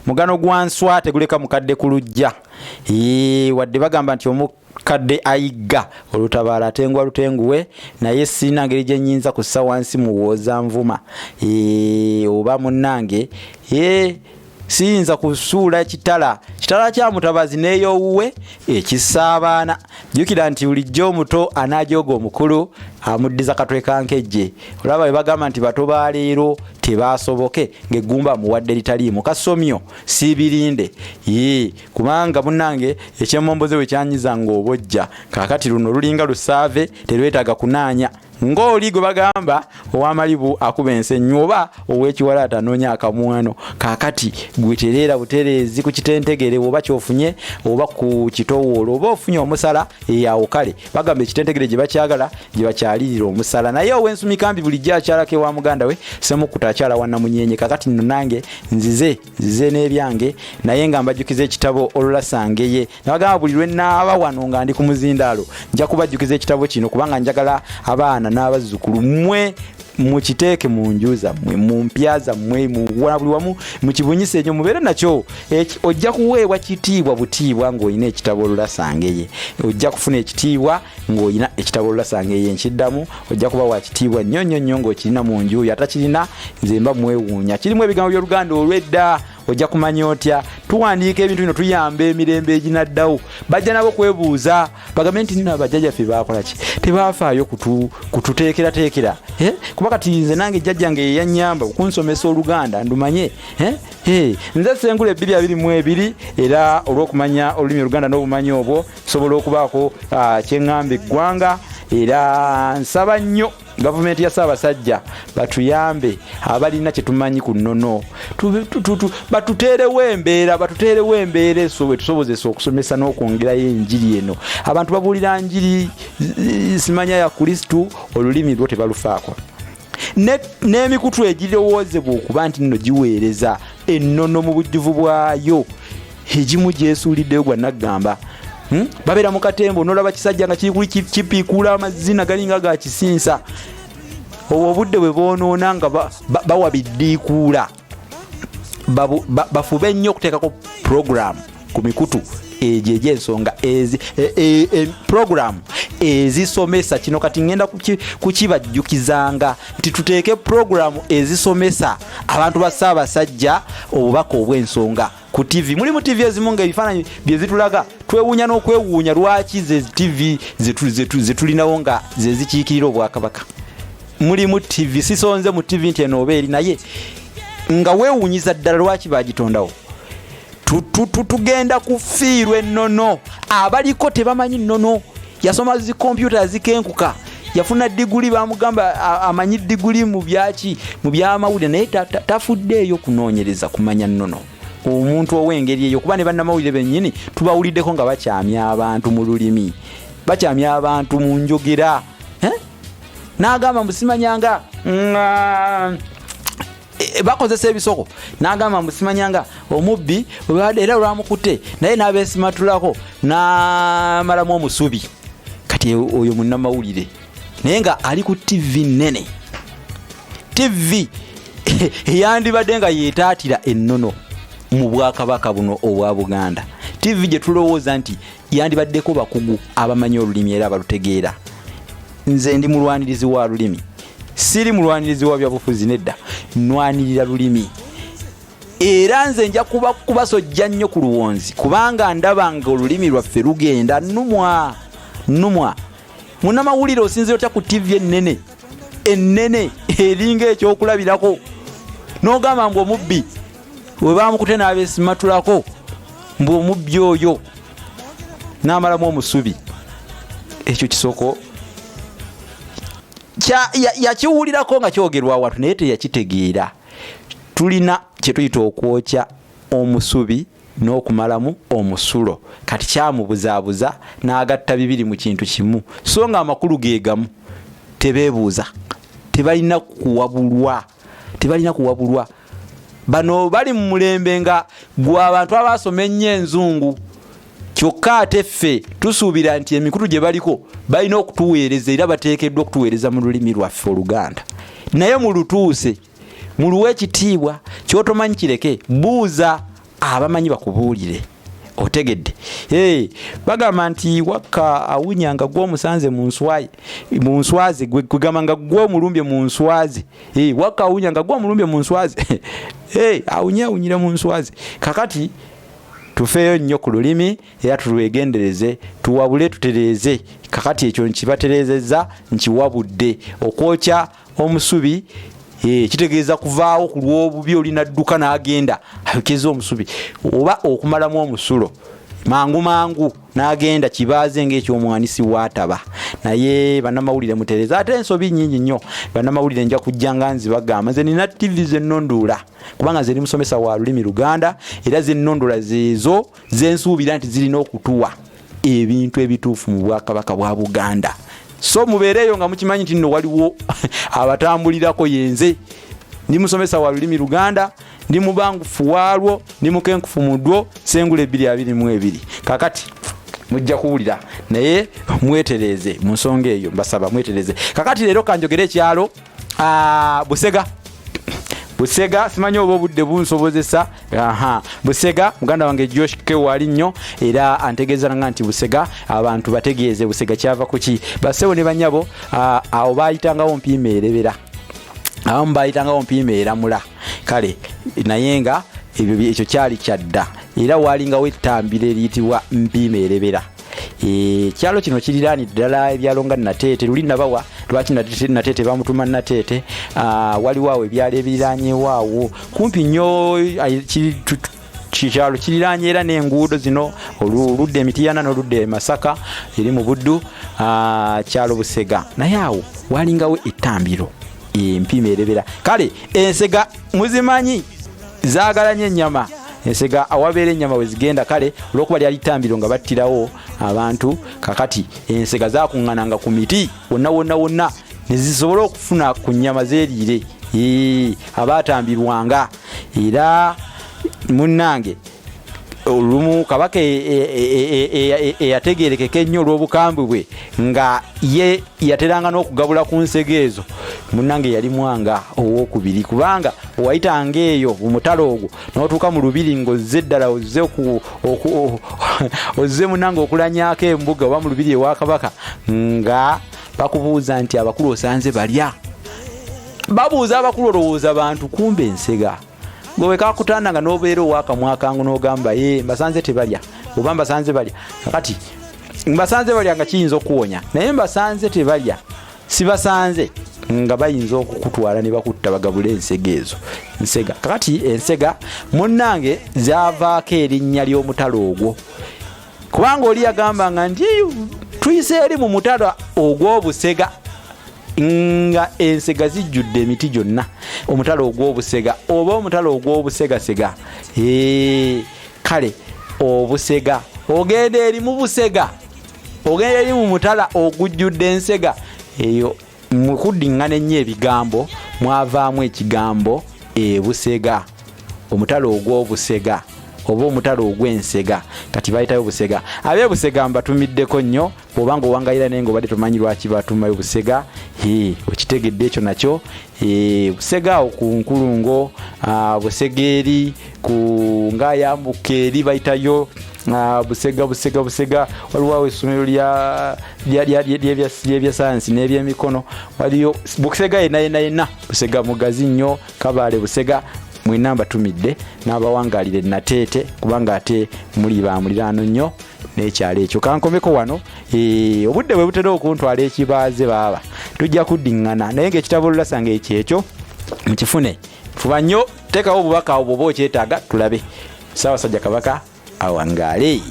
mugano gwanswa teguleka mukadde ku lujja. Wadde bagamba nti omukadde ayiga olutabaala atengwa lutenguwe, naye sina ngeri gye nnyinza kussa wansi muwooza nvuma oba munnange siyinza kusuula kitala kya mutabazi neeyowuwe ekisaabaana. Jjukira nti bulijjo omuto anaajoga omukulu amuddiza katwe kankejje. Olaba bwe bagamba nti bato ba leero tebaasoboke ng'eggumba muwadde litaliimu kasomyo siibirinde. Kubanga munnange ekyemmomboze we kyanyiza ng'obojja kaakati luno lulinga lusaave terwetaaga kunaanya. Ng'oli gwe bagamba ow'amalibu akuba ensenyu oba ow'ekiwalaata anoonya akamwano. Kaakati gwe tereera butereezi ku kitentegere oba kyofunye oba ku kitowoolo oba ofunye omusala awo kale bagamba ekitentegere gye bakyagala gye bakyalirira omusala. Naye ow'ensumikambi bulijjo akyalako ewa muganda we Semukkuta akyala wa Namunyenye. Kaakati nno nange nzize n'ebyange naye nga mbajjukiza ekitabo Olulasangeye. Nabagamba buli lwe naaba wano nga ndi ku muzindaalo nja kubajjukiza ekitabo kino kubanga njagala abaana n'abazzukulu mmwe mukiteeke mu nju zammwe mu mpya zammwe buli wamu mukibunyise ennyo mubeere nakyo. Ojja kuweebwa kitiibwa butiibwa ng'olina ekitabo Olulasangeye. Ojja kufuna ekitiibwa ng'olina ekitabo Olulasangeye. Nkiddamu ojja kuba wa kitiibwa nnyo nnyo nnyo ng'okirina mu nju. Yatakirina nze mba mwewuunya. Kirimu ebigambo by'Oluganda olw'edda. Ojja kumanya otya tuwandiika ebintu bino tuyamba emirembe eginaddawo. Bajja nabo kwebuuza bagambe nti nno abajjajjaffe baakola ki tebaafaayo kututeekerateekera. Kuba kati nze nange jjajjange ye yannyamba okunsomesa Oluganda ndumanye. Nze Ssenkulu 222 era olw'okumanya olulimi Oluganda n'obumanyi obwo nsobola okubaako kye ŋŋamba eggwanga. Era nsaba nnyo gavumenti ya Ssaabasajja batuyambe abalina kye tumanyi ku nnono batuteerewo embeera etusobozesa okusomesa n'okwongerayo enjiri eno. Abantu babuulira njiri simanya ya Kristu olulimi lwo tebalufaako. N'emikutu egirowoozebwa okuba nti nno giweereza ennono mu bujjuvu bwayo egimu gyesuuliddeyo gwa naggamba. Babeera mu katembo n'olaba kisajja nga kiri kipiikuula amazina galinga ga kisinsa. Obudde bwe boonoona nga bawa biddiikuula bafube nnyo okuteekako puroguramu ku mikutu egyo egy'ensonga puroguramu ezisomesa. Kino kati ngenda kukibajjukizanga nti tuteeke puroguramu ezisomesa abantu ba Ssaabasajja obubaka obw'ensonga ku TV. Mulimu TV ezimu nga ebifaananyi bye zitulaga twewuunya n'okwewuunya lwaki ze TV zetulinawo nga ze zikiikirira Obwakabaka. Mulimu TV sisonze mu TV nti eno oba eri naye nga weewuunyiza ddala lwaki baagitondawo. Tugenda kufiirwa ennono. Abaliko tebamanyi nnono. Yasoma zi kompyuta zikenkuka. Yafuna diguli bamugamba amanyi diguli mu byaki mu byamawulire naye tafuddeeyo kunoonyereza kumanya nnono. Omuntu ow'engeri eyo kuba ne bannamawulire bennyini tubawuliddeko nga bakyamya abantu mu lulimi, bakyamya abantu mu njogera. N'agamba musimanyanga bakozesa ebisoko. N'agamba musimanyanga omubbi era lwamukutte naye n'abeesimatulako n'amalamu omusubi. Kati oyo munnamawulire naye nga ali ku TV nene. TV eyandibadde nga yeetaatira ennono mu Bwakabaka buno obwa Buganda. TV gye tulowooza nti yandibaddeko bakugu abamanyi olulimi era abalutegeera. Nze ndi mulwanirizi wa lulimi. Siri mulwanirizi wa byabufuzi nedda. Nnwanirira lulimi. Era nze nja kubasojja nnyo ku luwonzi kubanga ndaba nga olulimi lwaffe lugenda nnumwa. Munnamawulire osinzira otya ku TV ennene eringa ekyokulabirako. N'ogamba mbu omubbi we baamukute n'abeesimatulako mbu omubbi oyo n'amalamu omusubi. Ekyo kisoko yakiwulirako nga kyogerwa awatu naye teyakitegeera. Tulina kye tuyita okwokya omusubi n'okumalamu omusulo. Kati kyamubuzaabuza n'agatta bibiri mu kintu kimu. So nga amakulu geegamu tebeebuuza. Tebalina kuwabulwa. Bano bali mu mulembe nga gwe abantu abaasoma ennyo enzungu. Kyokka ate ffe tusuubira nti emikutu gye baliko balina okutuweereza era bateekeddwa okutuweereza mu lulimi lwaffe Oluganda. Naye mu lutuuse muluwe ekitiibwa ky'otomanyi kireke buuza abamanyi bakubuulire otegedde. Bagamba nti waka awunyanga gwo musanze mu nswazi gwegamba nga gwo mulumbye mu nswazi. Waka awunyanga gwo mulumbye mu nswazi. Awunyira mu nswazi. Kakati tufeeyo nnyo ku lulimi era tulwegendereze, tuwabule tutereeze. Kakati ekyo nkibatereezezza nkiwabudde. Okwokya omusubi kitegeeza kuvaawo ku lw'obubi olina dduka n'agenda ayokeza omusubi, oba okumalamu omusulo mangu n'agenda kibaaze ng'ekyomwanisi waataba. Naye bannamawulire mutereeza ate ensobi nnyingi nnyo. Bannamawulire nja kujja nga nzibagamba nze nina TV zennondola kubanga nze ndi musomesa wa lulimi Luganda era zennondola zeezo zensuubira nti zirina okutuwa ebintu ebituufu mu Bwakabaka bwa Buganda. So mubeereyo nga mukimanyi nti nno waliwo abatambulirako yenze. Ndi musomesa wa lulimi Luganda, ndi mubangufu waalwo, ndi mukenkufu mudwo, Ssengule 222. Kakati mujja kuwulira naye mwetereze mu nsonga eyo, mbasaba mwetereze. Kakati leero kanjogere ekyalo Busega simanyi oba obudde bunsobozesa. Busega muganda wange Josh Kewali nnyo era antegeeza nga nti Busega abantu bategeeze Busega kyava kuki. Basewo ne banyabo awo bayitangawo mpiima erebera, abamu bayitangawo mpiima eramula. Kale naye nga ekyo kyali kyadda era walingawo ettambiro eriyitibwa mpiima erebera. Kyalo kino kiriraanidde ddala ebyalo nga Nateete. Luli nabawa lwaki Nateete bamutuma Nateete. Waliwo awo ebyalo ebiriraanyeewaawo kumpi nnyo. Kyalo kiriraanye era n'enguudo zino oludde Emitiyana n'oludde Masaka eri mu Buddu. Kyalo Busega naye awo walingawo ettambiro mpiima erebera. Kale ensega muzimanyi zaagala nnyo ennyama. Ensega awabeera ennyama we zigenda kale olw'okuba lyali ttambiro nga battirawo abantu. Kakati ensega zaakuŋŋananga ku miti wonna ne zisobola okufuna ku nnyama zeeriire abaatambirwanga. Era munnange olumu Kabaka eyategeerekeka ennyo olw'obukambwe bwe nga ye yateranga n'okugabula ku nsega ezo, munnange yali mwanga ow'okubiri kubanga wayitanga eyo mu mutalo ogwo n'otuuka mu lubiri ng'ozze ddala ozze munnange okulanyaako embuga oba mu lubiri ewa Kabaka nga bakubuuza nti abakulu osanze balya. Babuuza abakulu olowooza bantu kumbe ensega. Gwe kakutanda nga nobeera owakamwakangu n'ogamba mbasanze tebalya oba mbasanze balya. Kakati mbasanze balya nga kiyinza okuwonya naye mbasanze tebalya sibasanze nga bayinza okukutwala ne bakutta bagabula ensega ezo. Nsega kakati ensega munnange zaavaako erinnya ly'omutalo ogwo kubanga oli yagambanga nti tuyise eri mu mutalo ogw'Obusega nga ensega zijjudde emiti gyonna. Omutalo ogw'Obusega oba omutalo ogw'Obusegasega. Kale Obusega ogenda eri mu Busega, ogenda eri mu mutala ogujjudde ensega. Eyo mukuddiŋŋana ennyo ebigambo mwavaamu ekigambo Busega, omutalo ogw'Obusega oba omutalo ogw'ensega. Kati bayitayo Busega. Ab'e Busega mbatumiddeko nnyo bw'obanga owangayira naye ng'obadde tomanyi lwaki batumayo Busega. Okitegedde ekyo nakyo. Busega awo ku Nkulungo, Busega eri ku ng'ayambuka eri bayitayo Busega. Waliwo awo essomero ly'ebya sayansi n'ebyemikono waliyo Busega yenna. Busega mugazi nnyo. Kabaale Busega mwena mbatumidde n'abawangalire Nateete kubanga ate muli ba muliraano nnyo n'ekyalo ekyo. Kankomeko wano obudde bwe butera okuntwala ekibaaze baaba tujja kuddiŋŋana naye ng'ekitabo lulasanga ekyekyo mukifune. Fuba nnyo teekawo obubaka obwo bw'okyetaaga tulabe. Ssaabasajja Kabaka awangaale.